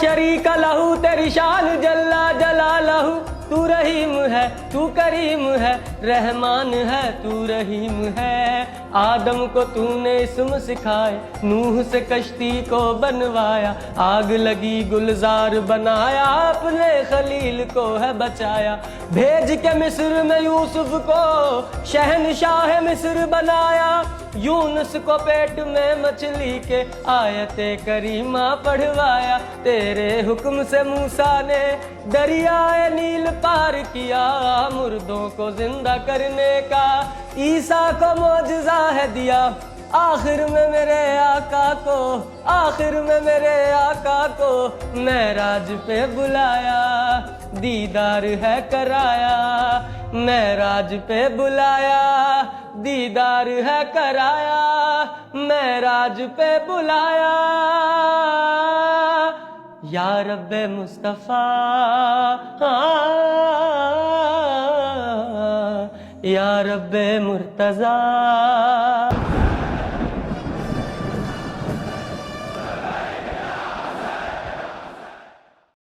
शरीक लहू तेरी शान जल्ला जलालहू। तू रहीम है तू करीम है, रहमान है तू रहीम है। आदम को तूने इस्म सिखाए, नूह से कश्ती को बनवाया। आग लगी गुलजार बनाया, अपने खलील को है बचाया। भेज के मिस्र में यूसुफ को शहनशाह मिस्र बनाया। यूनुस को पेट में मछली के आयते करीमा पढ़वाया। तेरे हुक्म से मूसा ने दरियाए नील पार किया। मुर्दों को जिंदा करने का ईसा को मौजज़ा है दिया। आखिर में मेरे आका को, आखिर में मेरे आका को महराज पे बुलाया, दीदार है कराया। महराज पे बुलाया, दीदार है कराया। महराज पे बुलाया, या रब्बे मुस्तफ़ा, या रब्बे मुर्तज़ा।